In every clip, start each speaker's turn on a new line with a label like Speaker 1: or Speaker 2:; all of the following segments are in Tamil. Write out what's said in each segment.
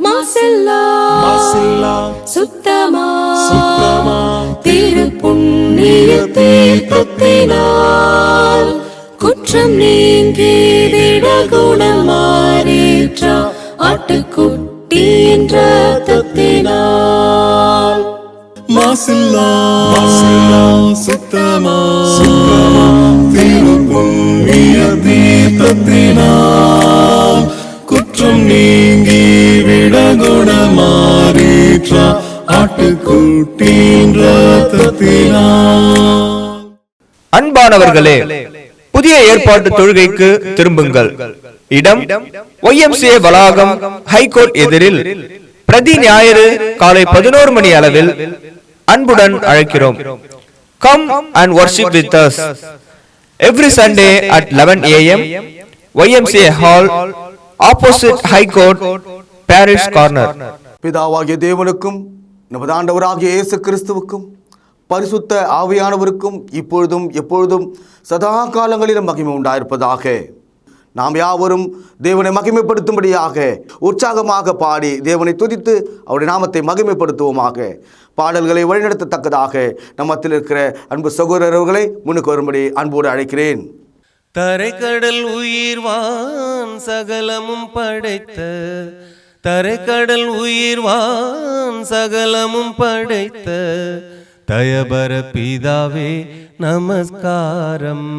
Speaker 1: மாசில்லா சுத்தமா திரு புண்ணிய தீர்த்தத்தினால் குற்றம் நீங்கி விட குணமாறேற்ற ஆட்டுக்குட்டியின் ரத்தத்தினால்.
Speaker 2: மாசில்லா சுத்தமா திரு புண்ணிய தீர்த்தத்தினால் குற்றம் நீங்கி விட குணமாறேற்ற ஆட்டுக்குட்டியின் ரத்தத்தினால்.
Speaker 3: அன்பானவர்களே, புதிய ஏற்பாட்டு தொழுகைக்கு திரும்புங்கள். இடம் YMCA வளாகம், ஹைகோர்ட் எதிரில், பிரதி ஞாயிறு காலை 11 மணி அளவில் அன்புடன் அழைக்கிறோம். Come and worship with us every Sunday at 11 AM, YMCA Hall, opposite High Court, Parish Corner.
Speaker 4: பிதாவாகிய தேவனுக்கும் நமது ஆண்டவராகிய இயேசு கிறிஸ்துவுக்கும் பரிசுத்த ஆவியானவருக்கும் இப்பொழுதும் எப்பொழுதும் சதா காலங்களிலும் மகிமை உண்டாயிருப்பதாக. நாம் யாவரும் தேவனை மகிமைப்படுத்தும்படியாக உற்சாகமாக பாடி தேவனை துதித்து அவருடைய நாமத்தை மகிமைப்படுத்துவோமாக. பாடல்களை வழிநடத்தத்தக்கதாக நம்மத்தில் இருக்கிற அன்பு சகோதரர்களை முன்னுக்கு வரும்படி அன்போடு அழைக்கிறேன்.
Speaker 5: தரைக்கடல் உயிர்வான் சகலமும் படைத்த, தரைக்கடல் உயிர்வான் சகலமும் படைத்த தயபர பிதாவே நமஸ்காரம்.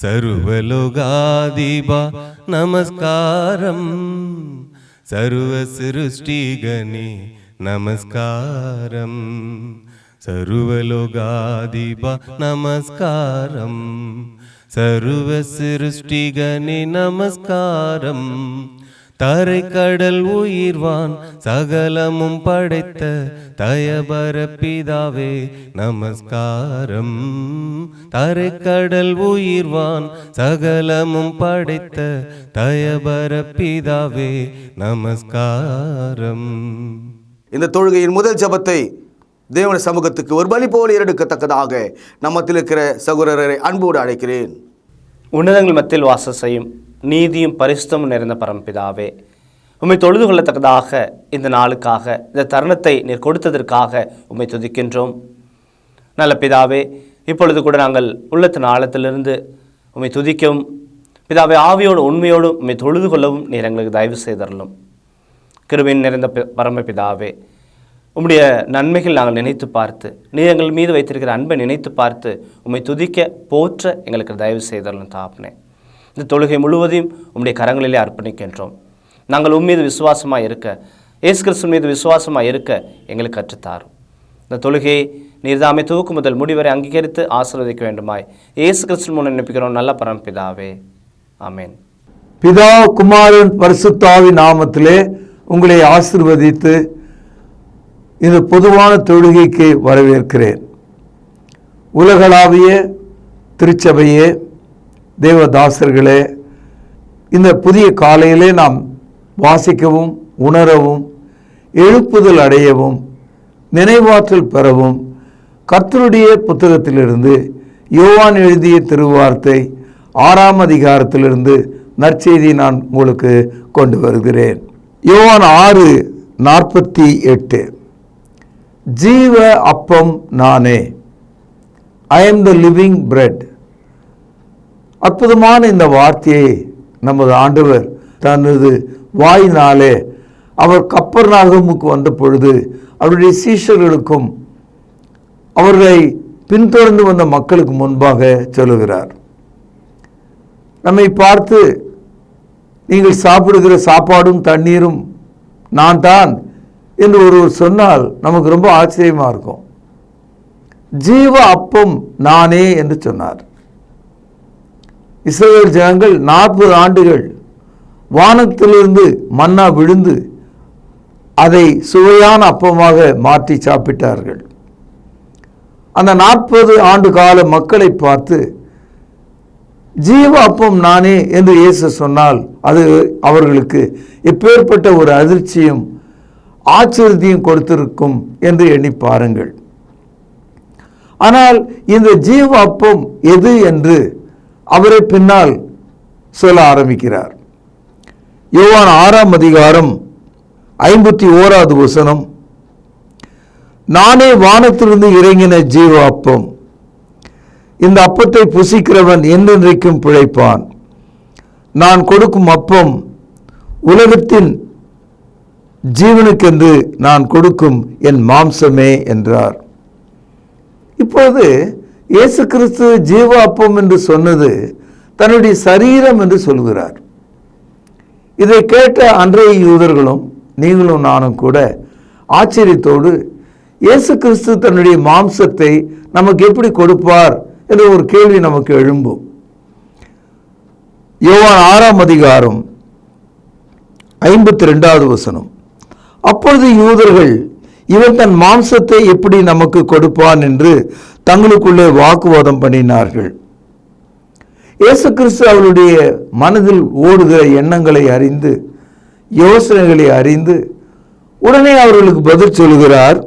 Speaker 5: சர்வலோகாதிபா நமஸ்காரம். சர்வ சிருஷ்டிகனே நமஸ்காரம். சர்வலோகாதிபா நமஸ்காரம். சர்வ சிருஷ்டிகனே நமஸ்காரம். தரைக்கடல் உயிர்வான் சகலமும் படைத்த தயபர பிதாவே நமஸ்காரம். தரைக்கடல் உயிர்வான் சகலமும் படைத்த தயபர பிதாவே நமஸ்காரம்.
Speaker 4: இந்த தொழுகையின் முதல் ஜெபத்தை தேவன சமூகத்துக்கு ஒரு பலி போல ஏறெடுக்கத்தக்கதாக நம்மத்தில் இருக்கிற சகோதரரை அன்போடு அழைக்கிறேன்.
Speaker 6: உன்னதங்கள் மத்தியில் வாசம் செய்யும் நீதியும் பரிசுத்தமும் நிறைந்த பரம்பிதாவே, உம்மை தொழுது கொள்ளத்தக்கதாக இந்த நாளுக்காக, இந்த தருணத்தை நீர் கொடுத்ததற்காக உம்மை துதிக்கின்றோம். நல்ல பிதாவே, இப்பொழுது கூட நாங்கள் உள்ளத்தின் ஆழத்திலிருந்து உம்மை துதிக்கவும் பிதாவே, ஆவியோடு உண்மையோடும் உம்மை தொழுது கொள்ளவும் நீர் எங்களுக்கு தயவு செய்தரலும். கிருபையின் நிறைந்த பரமபிதாவே, உம்முடைய நன்மைகள் நாங்கள் நினைத்து பார்த்து, நீர் எங்கள் மீது வைத்திருக்கிற அன்பை நினைத்து பார்த்து உம்மை துதிக்க போற்ற எங்களுக்கு தயவு செய்தரலும் தாப்னே. இந்த தொழுகை முழுவதையும் உம்முடைய கரங்களிலே அர்ப்பணிக்கின்றோம். நாங்கள் உம்மீது விசுவாசமாக இருக்க, இயேசு கிறிஸ்து மீது விசுவாசமாக இருக்க எங்களுக்கு கற்றுத்தாரும். இந்த தொழுகையை நீர்தாமே துவக்கு முதல் முடிவரை அங்கீகரித்து ஆசீர்வதிக்க வேண்டுமாய் இயேசு கிறிஸ்து முன் நினைப்பிக்கிறோம் நல்ல பரமபிதாவே, ஆமென்.
Speaker 7: பிதா குமாரன் பரிசுத்தாவி நாமத்திலே உங்களை ஆசீர்வதித்து இந்த பொதுவான தொழுகைக்கு வரவேற்கிறேன். உலகளாவிய திருச்சபையே, தேவதாசர்களே, இந்த புதிய காலையிலே நாம் வாசிக்கவும் உணரவும் எழுப்புதல் அடையவும் நினைவாற்றல் பெறவும் கர்த்தருடைய புத்தகத்திலிருந்து யோவான் எழுதிய திருவார்த்தை 6ஆம் அதிகாரத்திலிருந்து நற்செய்தி நான் உங்களுக்கு கொண்டு வருகிறேன். யோவான் 6:48. ஜீவ அப்பம் நானே, I am the living bread. அற்புதமான இந்த வார்த்தையை நமது ஆண்டவர் தனது வாயினாலே அவர் கப்பர்நாகமுக்கு வந்த பொழுது அவருடைய சீஷர்களுக்கும் அவர்களை பின்தொடர்ந்து வந்த மக்களுக்கு முன்பாக சொல்லுகிறார். நம்மை பார்த்து நீங்கள் சாப்பிடுகிற சாப்பாடும் தண்ணீரும் நான் தான் என்று ஒருவர் சொன்னால் நமக்கு ரொம்ப ஆச்சரியமாக இருக்கும். ஜீவ அப்பம் நானே என்று சொன்னார். இஸ்ரவேல் ஜனங்கள் 40 ஆண்டுகள் வானத்திலிருந்து மன்னா விழுந்து அதை சுவையான அப்பமாக மாற்றி சாப்பிட்டார்கள். அந்த 40 ஆண்டு கால மக்களை பார்த்து ஜீவ அப்பம் நானே என்று இயேசு சொன்னால் அது அவர்களுக்கு எப்பேற்பட்ட ஒரு அதிர்ச்சியும் ஆச்சரியத்தையும் கொடுத்திருக்கும் என்று எண்ணி பாருங்கள். ஆனால் இந்த ஜீவ அப்பம் எது என்று அவரை பின்னால் சொல்ல ஆரம்பிக்கிறார். யோவான் 6ஆம் அதிகாரம் 51வது வசனம், நானே வானத்திலிருந்து இறங்கின ஜீவ அப்பம், இந்த அப்பத்தை புசிக்கிறவன் என்றென்றைக்கும் பிழைப்பான். நான் கொடுக்கும் அப்பம் உலகத்தின் ஜீவனுக்கென்று நான் கொடுக்கும் என் மாம்சமே என்றார். இப்போது இயேசு கிறிஸ்து ஜீவ அப்பம் என்று சொன்னது தன்னுடைய சரீரம் என்று சொல்கிறார். இதை கேட்ட அன்றைய யூதர்களும் நீங்களும் நானும் கூட ஆச்சரியத்தோடு இயேசு கிறிஸ்து தன்னுடைய மாம்சத்தை நமக்கு எப்படி கொடுப்பார் என்ற ஒரு கேள்வி நமக்கு எழும்பும். யோவான் 6ஆம் அதிகாரம் 52வது வசனம், அப்பொழுது யூதர்கள் இவன் தன் மாம்சத்தை எப்படி நமக்கு கொடுப்பான் என்று தங்களுக்குள்ளே வாக்குவாதம் பண்ணினார்கள். இயேசு கிறிஸ்து அவருடைய மனதில் ஓடுகிற எண்ணங்களை அறிந்து, யோசனைகளை அறிந்து உடனே அவர்களுக்கு பதில் சொல்கிறார்.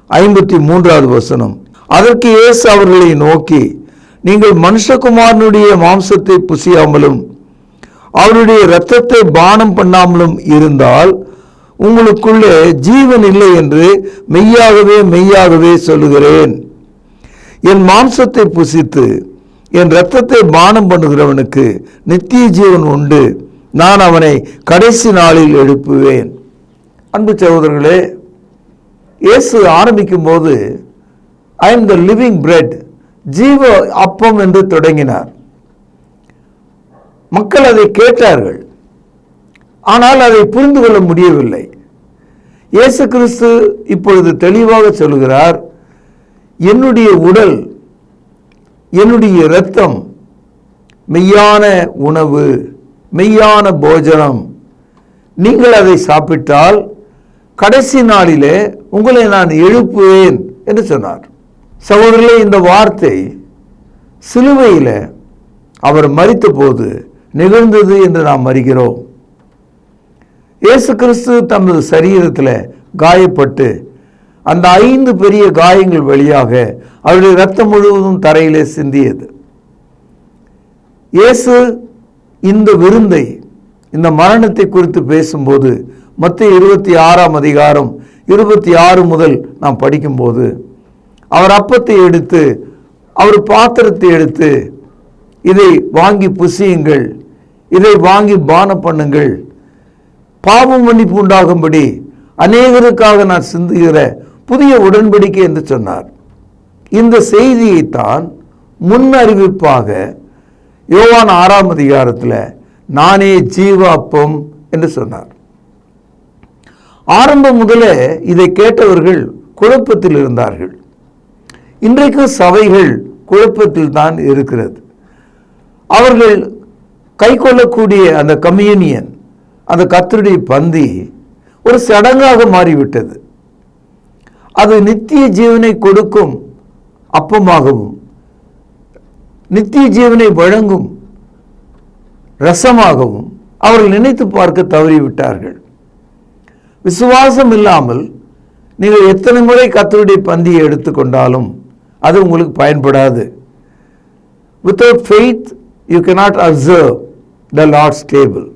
Speaker 7: 53வது வசனம், அதற்கு இயேசு அவர்களை நோக்கி, நீங்கள் மனுஷகுமாரனுடைய மாம்சத்தை புசியாமலும் அவருடைய இரத்தத்தை பானம் பண்ணாமலும் இருந்தால் உங்களுக்குள்ளே ஜீவன் இல்லை என்று மெய்யாகவே மெய்யாகவே சொல்லுகிறேன். என் மாம்சத்தை புசித்து என் இரத்தத்தை பானம் பண்ணுகிறவனுக்கு நித்திய ஜீவன் உண்டு, நான் அவனை கடைசி நாளில் எழுப்புவேன். அன்பு சகோதரர்களே, இயேசு ஆரம்பிக்கும் போது I am the living bread, ஜீவ அப்பம் என்று தொடங்கினார். மக்கள் அதை கேட்டார்கள், ஆனால் அதை புரிந்து கொள்ள முடியவில்லை. இயேசு கிறிஸ்து இப்பொழுது தெளிவாக சொல்கிறார், என்னுடைய உடல், என்னுடைய இரத்தம் மெய்யான உணவு, மெய்யான போஜனம். நீங்கள் அதை சாப்பிட்டால் கடைசி நாளிலே உங்களை நான் எழுப்புவேன் என்று சொன்னார். சகோதரர்களே, இந்த வார்த்தை சிலுவையில் அவர் மரித்த போது நிகழ்ந்தது என்று நாம் அறிகிறோம். இயேசு கிறிஸ்து தமது சரீரத்தில் காயப்பட்டு அந்த 5 பெரிய காயங்கள் வழியாக அவருடைய இரத்தம் முழுவதும் தரையிலே சிந்தியது. இயேசு இந்த விருந்தை, இந்த மரணத்தை குறித்து பேசும்போது மத்தேயு 26ஆம் அதிகாரம் 26 முதல் நாம் படிக்கும்போது, அவர் அப்பத்தை எடுத்து, அவர் பாத்திரத்தை எடுத்து, இதை வாங்கி புசியுங்கள், இதை வாங்கி பானம் பண்ணுங்கள், பாவம் மன்னிப்பு உண்டாகும்படி அநேகருக்காக நான் சிந்துகிற புதிய உடன்படிக்கை என்று சொன்னார். இந்த செய்தியைத்தான் முன் அறிவிப்பாக யோவான் 6ஆம் அதிகாரத்தில் நானே ஜீவ அப்பம் என்று சொன்னார். ஆரம்பம் முதலே இதை கேட்டவர்கள் குழப்பத்தில் இருந்தார்கள். இன்றைக்கும் சபைகள் குழப்பத்தில் தான் இருக்கிறது. அவர்கள் கை கொள்ளக்கூடிய அந்த கம்யூனியன், அந்த கர்த்தருடைய பந்தி ஒரு சடங்காக மாறிவிட்டது. அது நித்திய ஜீவனை கொடுக்கும் அப்பமாகவும் நித்திய ஜீவனை வழங்கும் ரசமாகவும் அவர்கள் நினைத்து பார்க்க தவறிவிட்டார்கள். விசுவாசம் இல்லாமல் நீங்கள் எத்தனை முறை கர்த்தருடைய பந்தியை எடுத்துக்கொண்டாலும் அது உங்களுக்கு பயன்படாது. Without faith you cannot observe the Lord's table.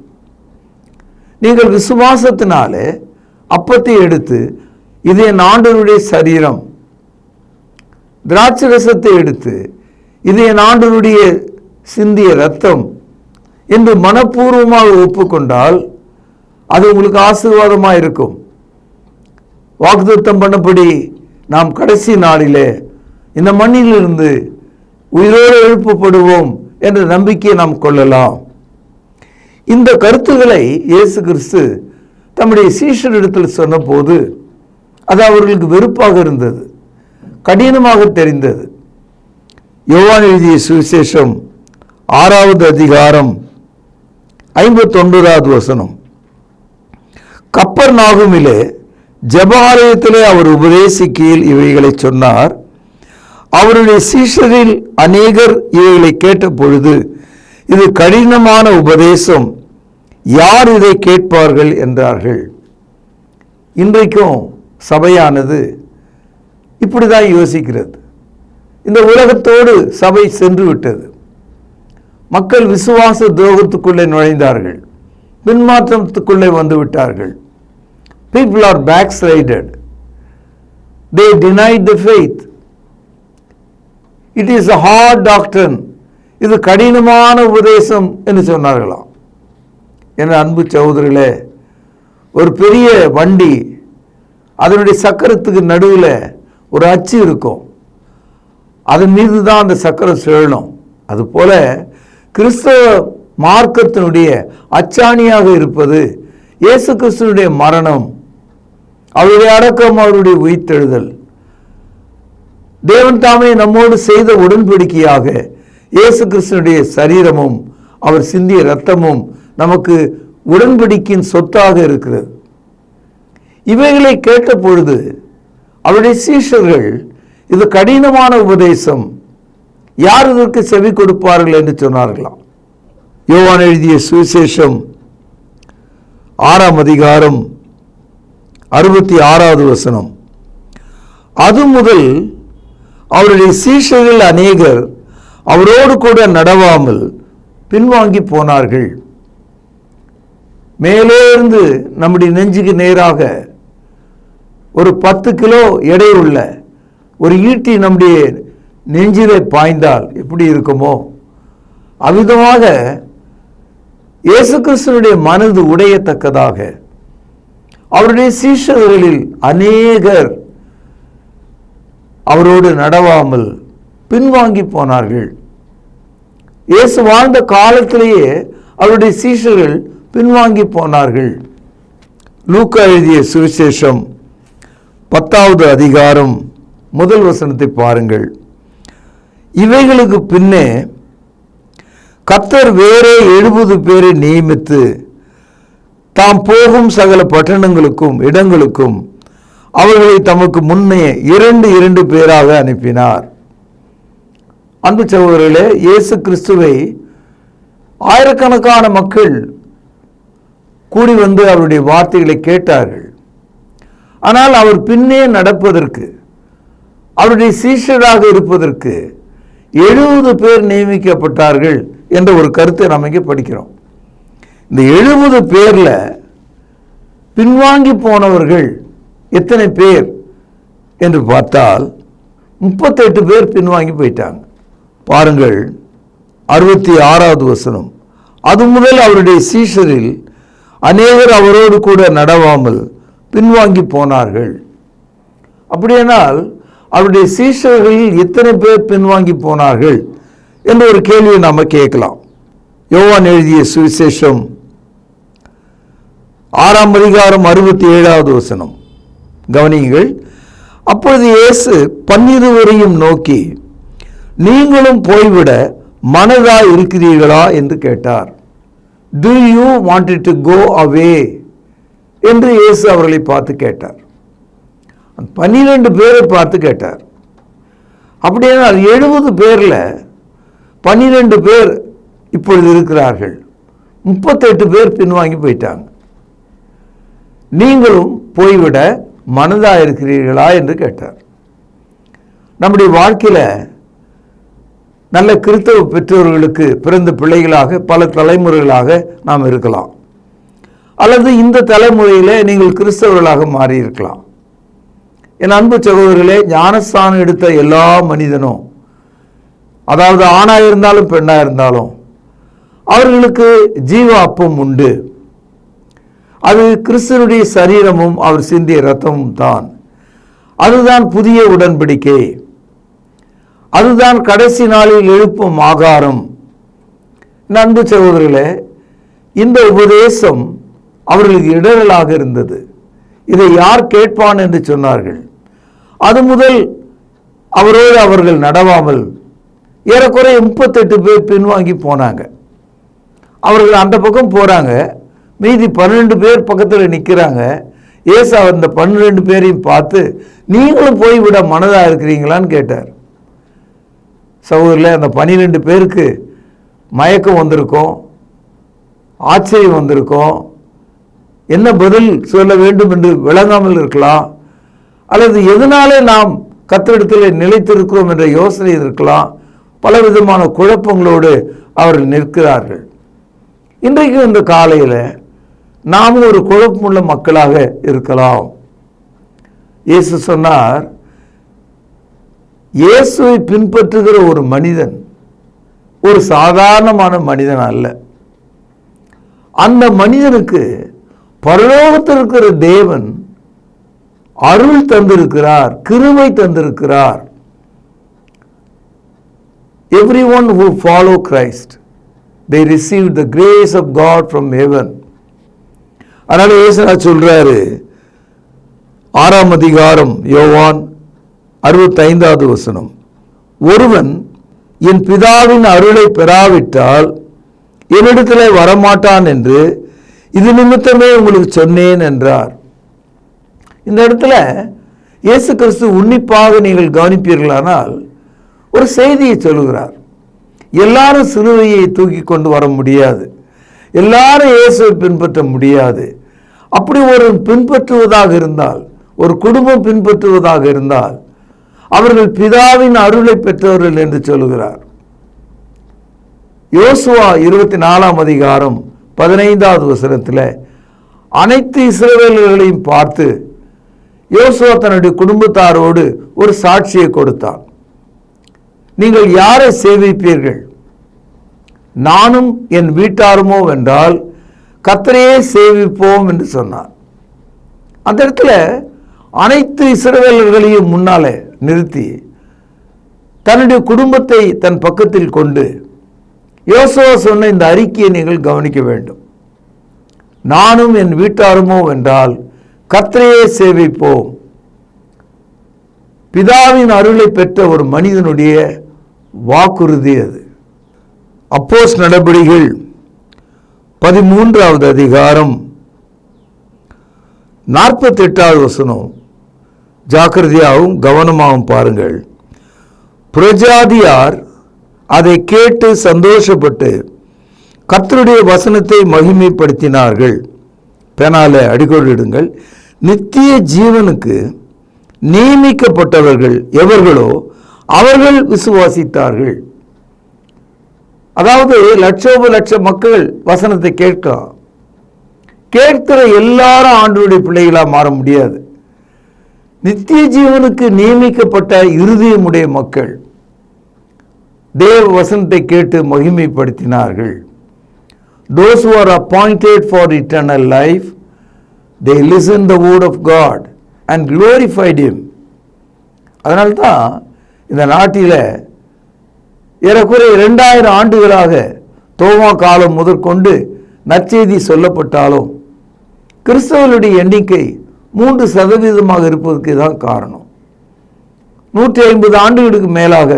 Speaker 7: நீங்கள் விசுவாசத்தினாலே அப்பத்தை எடுத்து, இது என் ஆண்டவருடைய சரீரம், திராட்சை ரசத்தை எடுத்து, இது என் ஆண்டவருடைய சிந்திய இரத்தம் என்று மனப்பூர்வமாக ஒப்புக்கொண்டால் அது உங்களுக்கு ஆசீர்வாதமாக இருக்கும். வாக்குத்தத்தம் பண்ணபடி நாம் கடைசி நாளிலே இந்த மண்ணிலிருந்து உயிரோடு எழுப்பப்படுவோம் என்ற நம்பிக்கையை நாம் கொள்ளலாம். இந்த கருத்துக்களை இயேசு கிறிஸ்து தம்முடைய சீஷரிடத்தில் சொன்னபோது அது அவர்களுக்கு வெறுப்பாக இருந்தது, கடினமாக தெரிந்தது. யோவான் எழுதிய சுவிசேஷம் 6ஆவது அதிகாரம் 59வது வசனம், கப்பர்நாகுமிலே ஜெபாலயத்திலே அவர் உபதேசிக்கையில் இவைகளை சொன்னார். அவருடைய சீஷரில் அநேகர் இவைகளை கேட்ட பொழுது, இது கடினமான உபதேசம், யார் இதை கேட்பார்கள் என்றார்கள். இன்றைக்கும் சபையானது இப்படிதான் யோசிக்கிறது. இந்த உலகத்தோடு சபை சென்று விட்டது. மக்கள் விசுவாச துரோகத்துக்குள்ளே நுழைந்தார்கள், பின்மாற்றத்துக்குள்ளே வந்து விட்டார்கள். people are backslided. They denied the faith. It is a hard doctrine. இது கடினமான உபதேசம் என்று சொன்னார்களாம். என் அன்பு சகோதரர்களே, ஒரு பெரிய வண்டி, அதனுடைய சக்கரத்துக்கு நடுவில் ஒரு அச்சு இருக்கும். அதன் மீது தான் அந்த சக்கரம் சுழலும். அதுபோல கிறிஸ்தவ மார்க்கத்தினுடைய அச்சாணியாக இருப்பது இயேசு கிறிஸ்துவினுடைய மரணம், அவருடைய அடக்கம், அவருடைய உயிர்த்தெழுதல், தேவன் தாமே நம்மோடு செய்த உடன்படிக்கையாக இயேசு கிறிஸ்துவினுடைய சரீரமும் அவர் சிந்திய இரத்தமும் நமக்கு உடன்படிக்கையின் சொத்தாக இருக்கிறது. இவைகளை கேட்ட பொழுது அவருடைய சீஷர்கள், இது கடினமான உபதேசம், யார் இதற்கு செவி கொடுப்பார்கள் என்று சொன்னார்களாம். யோவான் எழுதிய சுவிசேஷம் 6ஆம் அதிகாரம் 66வது வசனம். அது முதல் அவருடைய சீஷர்கள் அநேகர் அவரோடு கூட நடவாமல் பின்வாங்கி போனார்கள். மேலே இருந்து நம்முடைய நெஞ்சுக்கு நேராக ஒரு 10 கிலோ எடை உள்ள ஒரு ஈட்டி நம்முடைய நெஞ்சிலே பாய்ந்தால் எப்படி இருக்குமோ அவ்விதமாக இயேசு கிறிஸ்துவினுடைய மனது உடையத்தக்கதாக அவருடைய சீஷர்களில் அநேகர் அவரோடு நடவாமல் பின்வாங்கி போனார்கள். இயேசு வாழ்ந்த காலத்திலேயே அவருடைய சீஷர்கள் பின்வாங்கி போனார்கள். லூக்கா எழுதிய சுவிசேஷம் 10வது அதிகாரம் 1 வசனத்தை பாருங்கள். இவைகளுக்கு பின்னே கர்த்தர் வேறே 70 பேரை நியமித்து தாம் போகும் சகல பட்டணங்களுக்கும் இடங்களுக்கும் அவர்களை தமக்கு முன்னே 2 பேராக அனுப்பினார். அன்பு சகோதரர்களே, இயேசு கிறிஸ்துவை ஆயிரக்கணக்கான மக்கள் கூடி வந்து அவருடைய வார்த்தைகளை கேட்டார்கள். ஆனால் அவர் பின்னே நடப்பதற்கு, அவருடைய சீஷராக இருப்பதற்கு 70 பேர் நியமிக்கப்பட்டார்கள் என்ற ஒரு கருத்தை நாம் இங்கே படிக்கிறோம். இந்த 70 பேர்ல பின்வாங்கி போனவர்கள் எத்தனை பேர் என்று பார்த்தால் 38 பேர் பின்வாங்கி போயிட்டாங்க. பாருங்கள் 66வது வசனம். அது முதல் அவருடைய சீஷரில் அநேகர் அவரோடு கூட நடவாமல் பின்வாங்கி போனார்கள். அப்படியானால் அவருடைய சீஷர்களில் எத்தனை பேர் பின்வாங்கி போனார்கள் என்ற ஒரு கேள்வியை நாம் கேட்கலாம். யோவான் எழுதிய சுவிசேஷம் 6ஆம் அதிகாரம் 67வது வசனம் கவனியுங்கள். அப்பொழுது இயேசு 12 நோக்கி, நீங்களும் போய்விட மனதாய் இருக்கிறீர்களா என்று கேட்டார். Do you want to go away என்று இயேசு அவர்களை பார்த்து கேட்டார். 12 பேரை பார்த்து கேட்டார். அப்படியானால் 70 பேர்ல 12 பேர் இப்பொழுது இருக்கிறார்கள், 38 பேர் பின்வாங்கி போயிட்டாங்க. நீங்களும் போய்விட மனதா இருக்கிறீர்களா என்று கேட்டார். நம்முடைய வாழ்க்கையில நல்ல கிறிஸ்தவ பெற்றோர்களுக்கு பிறந்த பிள்ளைகளாக பல தலைமுறைகளாக நாம் இருக்கலாம், அல்லது இந்த தலைமுறையில நீங்கள் கிறிஸ்தவர்களாக மாறி இருக்கலாம். என் அன்பு சகோதரர்களே, ஞானஸ்தானம் எடுத்த எல்லா மனிதனும், அதாவது ஆணாக இருந்தாலும் பெண்ணாக இருந்தாலும், அவர்களுக்கு ஜீவ அப்பம் உண்டு. அது கிறிஸ்துவனுடைய சரீரமும் அவர் சிந்திய இரத்தமும் தான். அதுதான் புதிய உடன்படிக்கை, அதுதான் கடைசி நாளில் எழுப்பும் ஆகாரம். அன்பு சகோதரர்களே, இந்த உபதேசம் அவர்களுக்கு இடரலாக இருந்தது. இதை யார் கேட்பான் என்று சொன்னார்கள். அது முதல் அவரோடு அவர்கள் நடவாமல் ஏறக்குறைய 38 பேர் பின்வாங்கி போனாங்க. அவர்கள் அந்த பக்கம் போறாங்க, மீதி 12 பேர் பக்கத்தில் நிற்கிறாங்க. ஏசு அந்த 12 பேரையும் பார்த்து, நீங்களும் போய்விட மனதா இருக்கிறீங்களான்னு கேட்டார். சகோதரில், அந்த 12 பேருக்கு மயக்கம் வந்திருக்கும், ஆச்சரியம் வந்திருக்கும், என்ன பதில் சொல்ல வேண்டும் என்று விளங்காமல் இருக்கலாம், அல்லது எதனாலே நாம் கர்த்தரிடத்தில் நிலைத்திருக்கிறோம் என்ற யோசனை இருக்கலாம். பலவிதமான குழப்பங்களோடு அவர்கள் நிற்கிறார்கள். இன்றைக்கு இந்த காலையில் நாம் ஒரு குழப்பமுள்ள மக்களாக இருக்கலாம். இயேசு சொன்னார், இயேசுவை பின்பற்றுகிற ஒரு மனிதன் ஒரு சாதாரணமான மனிதன் அல்ல. அந்த மனிதனுக்கு பரலோகத்தில் இருக்கிற தேவன் அருள் தந்திருக்கிறார், கிருபை தந்திருக்கிறார். Everyone who follow Christ, they receive the grace of God from heaven. அதனால இயேசு சொல்றாரு, 6ஆம் அதிகாரம் யோவான் 65வது வசனம், ஒருவன் என் பிதாவின் அருளை பெறாவிட்டால் என்னிடத்தில் வரமாட்டான் என்று இது நிமித்தமே உங்களுக்கு சொன்னேன் என்றார். இந்த இடத்துல இயேசு கிறிஸ்து உன்னிப்பாக நீங்கள் கவனிப்பீர்களானால் ஒரு செய்தியை சொல்லுகிறார். எல்லாரும் சிலுவையை தூக்கி கொண்டு வர முடியாது, எல்லாரும் இயேசுவை பின்பற்ற முடியாது. அப்படி ஒரு பின்பற்றுவதாக இருந்தால், ஒரு குடும்பம் பின்பற்றுவதாக இருந்தால், அவர்கள் பிதாவின் அருளை பெற்றவர்கள் என்று சொல்லுகிறார். யோசுவா 24ஆம் அதிகாரம் 15வது வசனத்தில் அனைத்து இஸ்ரவேலர்களையும் பார்த்து யோசுவா தன்னுடைய குடும்பத்தாரோடு ஒரு சாட்சியை கொடுத்தான். நீங்கள் யாரை சேவிப்பீர்கள்? நானும் என் வீட்டாருமோ வென்றால் கர்த்தரையே சேவிப்போம் என்று சொன்னார். அந்த இடத்துல அனைத்து இஸ்ரவேலர்களையும் முன்னாலே நிறுத்தி தன்னுடைய குடும்பத்தை தன் பக்கத்தில் கொண்டு யோசுவா சொன்ன இந்த அறிக்கையை நீங்கள் கவனிக்க வேண்டும். நானும் என் வீட்டாருமோ வென்றால் கர்த்தரையே சேவிப்போம். பிதாவின் அருளை பெற்ற ஒரு மனிதனுடைய வாக்குறுதி அது. அப்போஸ்தலர் நடபடிகள் 13வது அதிகாரம் 48வது வசனம் ஜாக்கிரதையாகவும் கவனமாகவும் பாருங்கள். புரஜாதியார் அதை கேட்டு சந்தோஷப்பட்டு கர்த்தருடைய வசனத்தை மகிமைப்படுத்தினார்கள். பெனால அடிக்கோடிடுங்கள். நித்திய ஜீவனுக்கு நியமிக்கப்பட்டவர்கள் எவர்களோ அவர்கள் விசுவாசித்தார்கள். அதாவது லட்சோப லட்ச மக்கள் வசனத்தை கேட்கிற எல்லாரும் ஆண்டவருடைய பிள்ளைகளாக மாற முடியாது. நித்திய ஜீவனுக்கு நியமிக்கப்பட்ட இருதயமுடைய மக்கள் தேவ வசனத்தை கேட்டு மகிமைப்படுத்தினார்கள். Those who are appointed for eternal life, they listened the word of God and glorified him. அதனால்தான் இந்த நாட்டில் ஏறக்குறைய 2000 ஆண்டுகளாக தோமா காலம் முதற்கொண்டு நற்செய்தி சொல்லப்பட்டாலும் கிறிஸ்தவர்களுடைய எண்ணிக்கை 3% இருப்பதற்கு தான் காரணம். 150 ஆண்டுகளுக்கு மேலாக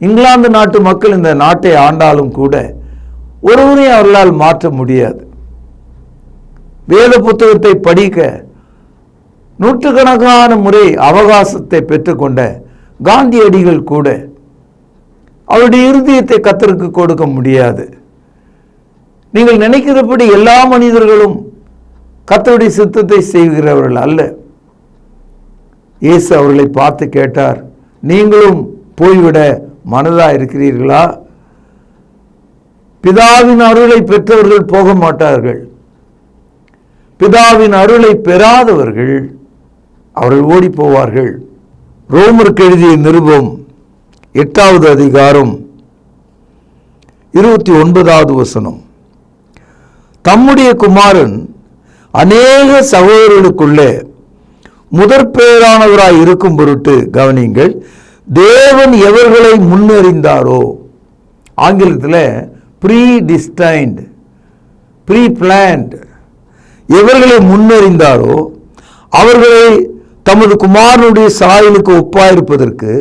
Speaker 7: இங்கிலாந்து நாட்டு மக்கள் இந்த நாட்டை ஆண்டாலும் கூட ஒருவரையும் அவர்களால் மாற்ற முடியாது. வேத புத்தகத்தை படிக்க நூற்றுக்கணக்கான முறை அவகாசத்தை பெற்றுக்கொண்ட காந்தியடிகள் கூட அவருடைய இருதயத்தை கர்த்தருக்கு கொடுக்க முடியாது. நீங்கள் நினைக்கிறபடி எல்லா மனிதர்களும் கர்த்தருடைய சித்தத்தை செய்கிறவர்கள் அல்ல. இயேசு அவர்களை பார்த்து கேட்டார், நீங்களும் போய்விட மனதா இருக்கிறீர்களா? பிதாவின் அருளை பெற்றவர்கள் போக மாட்டார்கள். பிதாவின் அருளை பெறாதவர்கள் அவர்கள் ஓடி போவார்கள். ரோமருக்கு எழுதிய நிருபம் 8வது அதிகாரம் 29வது வசனம், தம்முடைய குமாரன் அநேக சகோதரர்களுக்குள்ளே முதற்பேரானவராய் இருக்கும் பொருட்டு கவனிங்கள், தேவன் எவர்களை முன்னறிந்தாரோ, ஆங்கிலத்தில் ப்ரீடிஸ்டைன்ட், ப்ரீ பிளான்ட், எவர்களை முன்னறிந்தாரோ அவர்களை தமது குமாரனுடைய சாயலுக்கு ஒப்பாயிருப்பதற்கு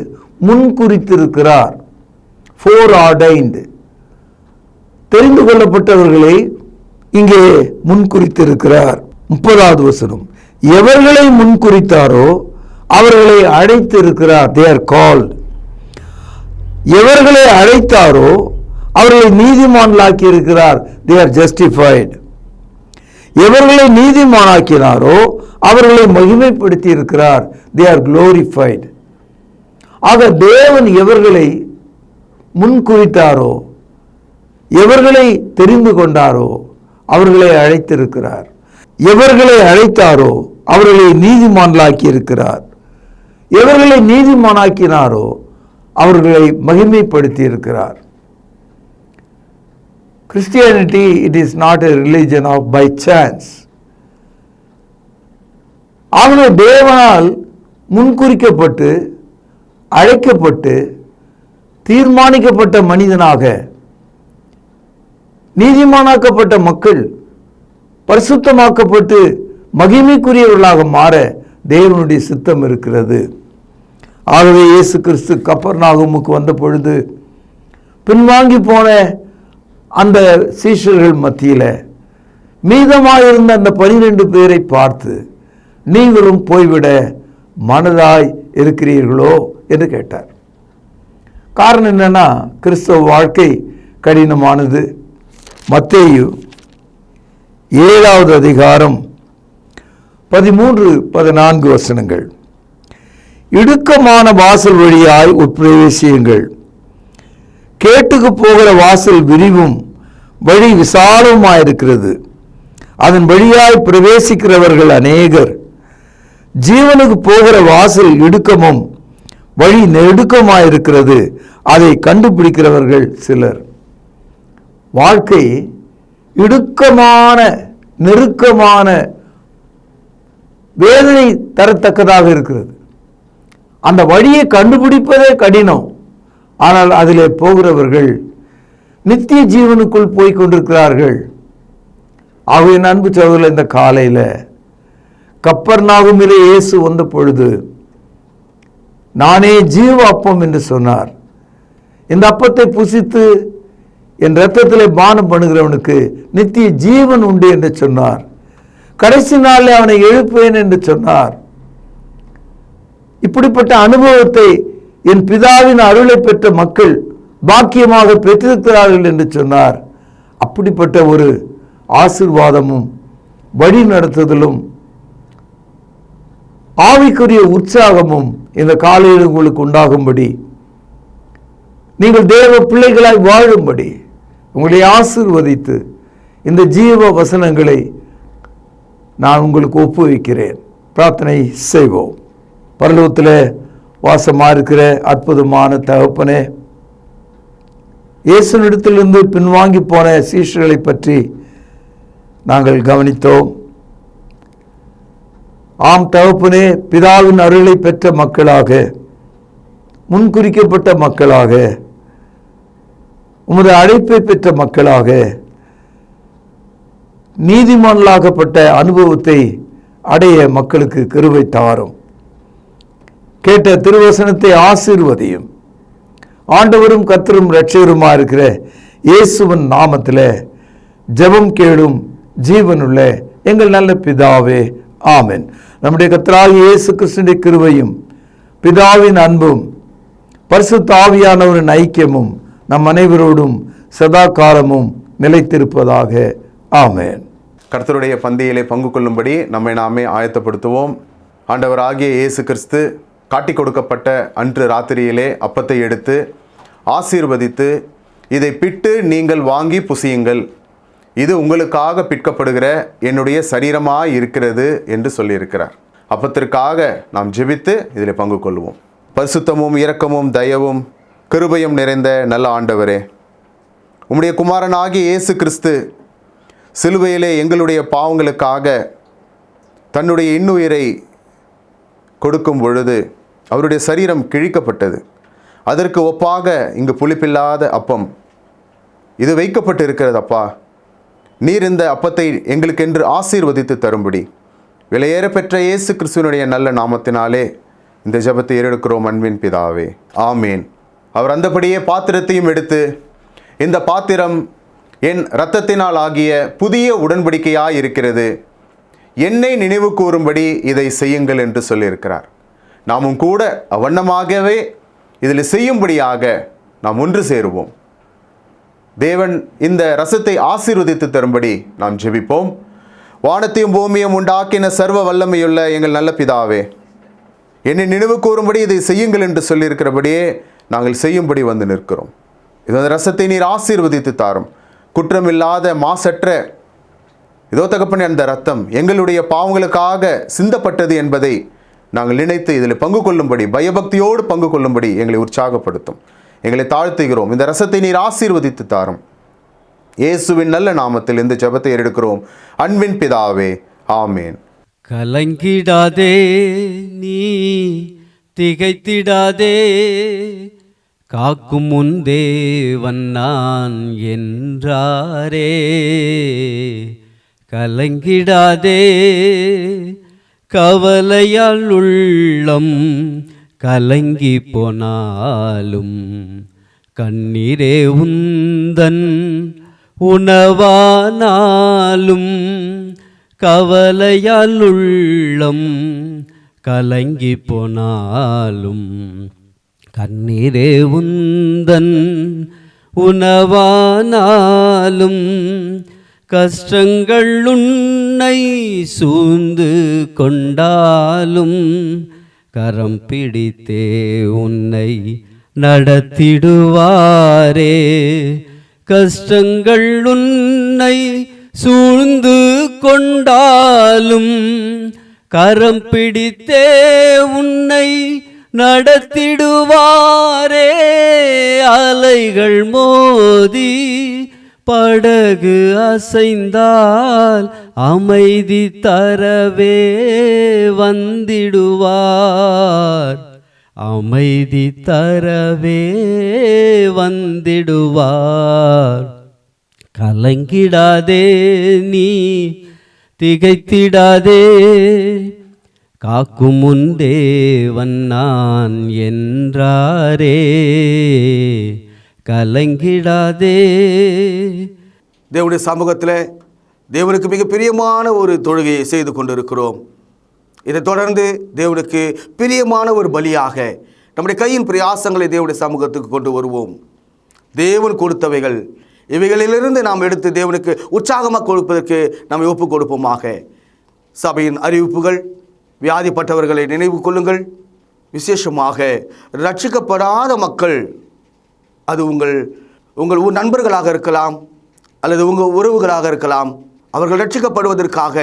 Speaker 7: முன்குறித்திருக்கிறார். ஃபோர் ஆர்டைன்டு, தெரிந்து கொள்ளப்பட்டவர்களை இங்கே முன்குறித்திருக்கிறார். 30வது வசனம், எவர்களை முன்குறித்தாரோ அவர்களை அழைத்திருக்கிறார். they are called. எவர்களை அழைத்தாரோ அவர்களை நீதிமான்களாக்கி இருக்கிறார். they are justified. எவர்களை நீதிமானாக்கினாரோ அவர்களை மகிமைப்படுத்தி இருக்கிறார். they are glorified. ஆக தேவன் எவர்களை முன்குறித்தாரோ, எவர்களை தெரிந்து கொண்டாரோ அவர்களை அழைத்திருக்கிறார். எவர்களை அழைத்தாரோ அவர்களை நீதிமான்களாக்கி இருக்கிறார். எவர்களை நீதிமானாக்கினாரோ அவர்களை மகிமைப்படுத்தி இருக்கிறார். Christianity, it is not a religion of by chance. ஆகவே தேவனால் முன்குறிக்கப்பட்டு அழைக்கப்பட்டு தீர்மானிக்கப்பட்ட மனிதனாக நீதிமானாக்கப்பட்ட மக்கள் பரிசுத்தமாக்கப்பட்டு மகிமைக்குரியவர்களாக மாற தேவனுடைய சித்தம் இருக்கிறது. ஆகவே இயேசு கிறிஸ்து கப்பர்நாகூமுக்கு வந்த பொழுது பின்வாங்கி போன அந்த சீஷர்கள் மத்தியில் மீதமாயிருந்த அந்த 12 பேரை பார்த்து, நீங்களும் போய்விட மனதாய் இருக்கிறீர்களோ என்று கேட்டார். காரணம் என்னன்னா, கிறிஸ்தவ வாழ்க்கை கடினமானது. மத்தேயு 7வது அதிகாரம் 13-14 வசனங்கள். இடுக்கமான வாசல் வழியாய் உட்பிரவேசியுங்கள். கேட்டுக்கு போகிற வாசல் விரிவும் வழி விசாலமாயிருக்கிறது, அதன் வழியாய் பிரவேசிக்கிறவர்கள் அநேகர். ஜீவனுக்கு போகிற வாசல் இடுக்கமும் வழி நெடுக்கமாயிருக்கிறது, அதை கண்டுபிடிக்கிறவர்கள் சிலர். வாழ்க்கை இடுக்கமான நெருக்கமான வேதனை தரத்தக்கதாக இருக்கிறது. அந்த வழியை கண்டுபிடிப்பதே கடினம். ஆனால் அதிலே போகிறவர்கள் நித்திய ஜீவனுக்குள் போய் கொண்டிருக்கிறார்கள். ஆகவே அன்பு சகோதரர்களே, இந்த காலையில் கப்பர்நாகூமிலே இயேசு வந்த பொழுது நானே ஜீவ அப்பம் என்று சொன்னார். இந்த அப்பத்தை புசித்து என் இரத்தத்திலே பானம் பண்ணுகிறவனுக்கு நித்திய ஜீவன் உண்டு என்று சொன்னார். கடைசி நாளில் அவனை எழுப்பேன் என்று சொன்னார். இப்படிப்பட்ட அனுபவத்தை என் பிதாவின் அருளை பெற்ற மக்கள் பாக்கியமாக பெற்றிருக்கிறார்கள் என்று சொன்னார். அப்படிப்பட்ட ஒரு ஆசீர்வாதமும் வழி நடத்துதலும் ஆவிக்குரிய உற்சாகமும் இந்த காலையில் உங்களுக்கு உண்டாகும்படி, நீங்கள் தேவ பிள்ளைகளாய் வாழும்படி உங்களை ஆசீர்வதித்து இந்த ஜீவ வசனங்களை நான் உங்களுக்கு ஒப்புவிக்கிறேன். பிரார்த்தனை செய்வோம். பரலோகத்தில் வாசமாக இருக்கிற அற்புதமான தகப்பனே, இயேசுவிடத்திலிருந்து பின்வாங்கி போன சீஷர்களை பற்றி நாங்கள் கவனித்தோம். ஆம் தகப்பனே, பிதாவின் அருளை பெற்ற மக்களாக, முன்குறிக்கப்பட்ட மக்களாக, உமது அழைப்பை பெற்ற மக்களாக, நீதிமான்களாக்கப்பட்ட அனுபவத்தை அடைய மக்களுக்கு கிருபை தாரும். கேட்ட திருவசனத்தை ஆசீர்வதியும். ஆண்டவரும் கர்த்தரும் இரட்சகருமா இருக்கிற இயேசுவின் நாமத்தில் ஜெபம் கேளும் ஜீவனுள்ள எங்கள் நல்ல பிதாவே, ஆமென். நம்முடைய கர்த்தராகிய இயேசு கிறிஸ்துவின் கிருபையும் பிதாவின் அன்பும் பரிசுத்த ஆவியானவரின் ஐக்கியமும் நம் அனைவரோடும் சதா காலமும் நிலைத்திருப்பதாக. ஆமென்.
Speaker 2: கர்த்தருடைய பந்தியிலே பங்கு கொள்ளும்படி நம்மை நாமே ஆயத்தப்படுத்துவோம். ஆண்டவராகிய இயேசு கிறிஸ்து காட்டிக் கொடுக்கப்பட்ட அன்று ராத்திரியிலே அப்பத்தை எடுத்து ஆசீர்வதித்து, இதை பிட்டு நீங்கள் வாங்கி புசியுங்கள், இது உங்களுக்காக பிற்கப்படுகிற என்னுடைய சரீரமாய் இருக்கிறது என்று சொல்லியிருக்கிறார். அப்பத்திற்காக நாம் ஜெபித்து இதில் பங்கு கொள்வோம். பரிசுத்தமும் இரக்கமும் தயவும் கிருபையும் நிறைந்த நல்ல ஆண்டவரே, உம்முடைய குமாரனாகிய இயேசு கிறிஸ்து சிலுவையிலே எங்களுடைய பாவங்களுக்காக தன்னுடைய இன்னுயிரை கொடுக்கும் பொழுது அவருடைய சரீரம் கிழிக்கப்பட்டது. அதற்கு ஒப்பாக இங்கு புளிப்பில்லாத அப்பம் இது வைக்கப்பட்டு இருக்கிறது. அப்பா, நீர் இந்த அப்பத்தை எங்களுக்கென்று ஆசீர்வதித்து தரும்படி விலையேற பெற்ற இயேசு கிறிஸ்துவனுடைய நல்ல நாமத்தினாலே இந்த ஜெபத்தை ஏறெடுக்கிறோம் அன்பின் பிதாவே, ஆமேன். அவர் அந்தபடியே பாத்திரத்தையும் எடுத்து, இந்த பாத்திரம் என் இரத்தத்தினால் ஆகிய புதிய உடன்படிக்கையாய் இருக்கிறது, என்னை நினைவு கூறும்படி இதை செய்யுங்கள் என்று சொல்லியிருக்கிறார். நாமும் கூட அவ்வண்ணமாகவே இதில் செய்யும்படியாக நாம் ஒன்று சேருவோம். தேவன் இந்த ரசத்தை ஆசீர்வதித்து தரும்படி நாம் ஜெபிப்போம். வானத்தையும் பூமியும் உண்டாக்கின சர்வ வல்லமையுள்ள எங்கள் நல்ல பிதாவே, என்னை நினைவு கூறும்படி இதை செய்யுங்கள் என்று சொல்லியிருக்கிறபடியே நாங்கள் செய்யும்படி வந்து நிற்கிறோம். இந்த ரசத்தை நீர் ஆசீர்வதித்து தாரும். குற்றமில்லாத மாசற்ற இதோ தகப்பனே, அந்த ரத்தம் எங்களுடைய பாவங்களுக்காக சிந்தப்பட்டது என்பதை நாங்கள் நினைத்து இதில் பங்கு கொள்ளும்படி, பயபக்தியோடு பங்கு கொள்ளும்படி எங்களை உற்சாகப்படுத்தும். எங்களை தாழ்த்துகிறோம். இந்த ரசத்தை நீர் ஆசீர்வதித்து தாரும். இயேசுவின் நல்ல நாமத்தில் இந்த ஜெபத்தை எடுக்கிறோம் அன்பின் பிதாவே, ஆமேன்.
Speaker 8: கலங்கிடாதே, நீ திகைத்திடாதே, காக்கும் முன் தேவன் நான் என்றாரே. கலங்கிடாதே, கவலையால் உள்ளம் கலங்கி போனாலும் கண்ணீரே உந்தன் உணவானாலும். கவலையால் உள்ளம் கலங்கி போனாலும் கண்ணீரே உந்தன் உணவானாலும். கஷ்டங்கள் உன்னை சூழ்ந்து கொண்டாலும் கரம் பிடித்தே உன்னை நடத்திடுவாரே. கஷ்டங்கள் உன்னை சூழ்ந்து கொண்டாலும் கரம் பிடித்தே உன்னை நடத்திடுவாரே. அலைகள் மோதி படகு அசைந்தால் அமைதி தரவே வந்திடுவார். அமைதி தரவே வந்திடுவார். கலங்கிடாதே, நீ திகைத்திடாதே, காக்கும் முன் தேவன் நான் என்றாரே. கலங்கிடாதே.
Speaker 4: தேவனுடைய சமூகத்தில் தேவனுக்கு மிக பிரியமான ஒரு தொழுகையை செய்து கொண்டிருக்கிறோம். இதைத் தொடர்ந்து தேவனுக்கு பிரியமான ஒரு பலியாக நம்முடைய கையின் பிரயாசங்களை தேவனுடைய சமூகத்துக்கு கொண்டு வருவோம். தேவன் கொடுத்தவைகள், இவைகளிலிருந்து நாம் எடுத்து தேவனுக்கு உற்சாகமாக கொடுப்பதற்கு நாம் ஒப்புக் கொடுப்போமாக. சபையின் அறிவிப்புகள், வியாதிப்பட்டவர்களை நினைவு கொள்ளுங்கள். விசேஷமாக ரட்சிக்கப்படாத மக்கள், அது உங்கள் நண்பர்களாக இருக்கலாம் அல்லது உங்கள் உறவுகளாக இருக்கலாம், அவர்கள் ரட்சிக்கப்படுவதற்காக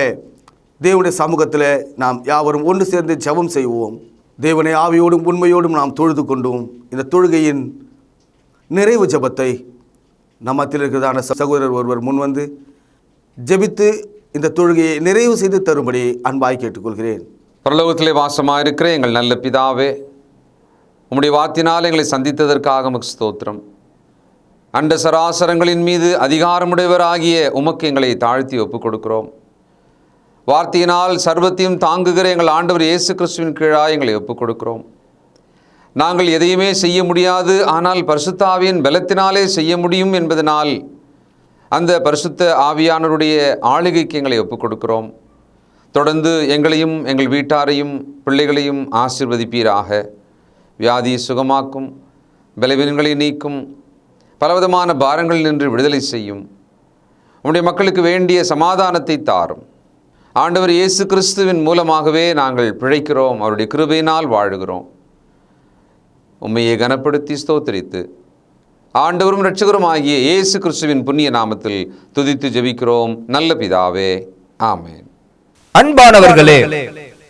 Speaker 4: தேவனுடைய சமூகத்தில் நாம் யாவரும் ஒன்று சேர்ந்து ஜெபம் செய்வோம். தேவனை ஆவியோடும் உண்மையோடும் நாம் தொழுது கொண்டோம். இந்த தொழுகையின் நிறைவு ஜெபத்தை நம்மத்தில் இருக்கிறதான சகோதரர் ஒருவர் முன்வந்து ஜெபித்து இந்த தொழுகையை நிறைவு செய்து தரும்படி அன்பாய் கேட்டுக்கொள்கிறேன்.
Speaker 9: பரலோகத்திலே வாசமாக இருக்கிற எங்கள் நல்ல பிதாவே, உம்முடைய வார்த்தையினால் எங்களை சந்தித்ததற்காக உமக்கு ஸ்தோத்திரம். அண்ட சராசரங்களின் மீது அதிகாரமுடையவராகிய உமக்கு எங்களை தாழ்த்தி ஒப்புக் கொடுக்கிறோம். வார்த்தையினால் சர்வத்தையும் தாங்குகிற எங்கள் ஆண்டவர் இயேசு கிறிஸ்துவின் கீழாக எங்களை ஒப்புக் கொடுக்கிறோம். நாங்கள் எதையுமே செய்ய முடியாது, ஆனால் பரிசுத்த ஆவியின் பலத்தினாலே செய்ய முடியும் என்பதனால் அந்த பரிசுத்த ஆவியானவருடைய ஆளுகைக்கு எங்களை ஒப்புக் கொடுக்கிறோம். தொடர்ந்து எங்களையும் எங்கள் வீட்டாரையும் பிள்ளைகளையும் ஆசீர்வதிப்பீராக. வியாதியை சுகமாக்கும், பலவீனங்களை நீக்கும், பலவிதமான பாரங்களில் நின்று விடுதலை செய்யும். உம்முடைய மக்களுக்கு வேண்டிய சமாதானத்தை தாரும். ஆண்டவர் இயேசு கிறிஸ்துவின் மூலமாகவே நாங்கள் பிழைக்கிறோம், அவருடைய கிருபையினால் வாழுகிறோம். உம்மையை கனப்படுத்தி ஸ்தோத்திரித்து ஆண்டவரும் இரட்சகரும் ஆகிய இயேசு கிறிஸ்துவின் புண்ணிய நாமத்தில் துதித்து ஜெபிக்கிறோம் நல்ல பிதாவே, ஆமென்.
Speaker 3: அன்பானவர்களே,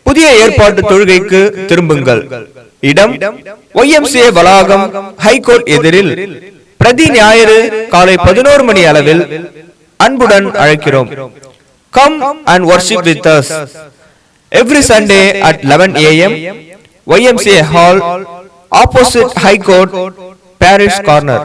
Speaker 3: புதிய ஏற்பாட்டு தொழுகைக்கு திரும்புங்கள். இடம் YMCA வளாகம், ஹைகோர்ட் எதிரில், பிரதி ஞாயிறு காலை 11 மணி அளவில் அன்புடன் அழைக்கிறோம். Come and worship with us every Sunday at 11 a.m. YMCA Hall, opposite High Court, Parish Corner.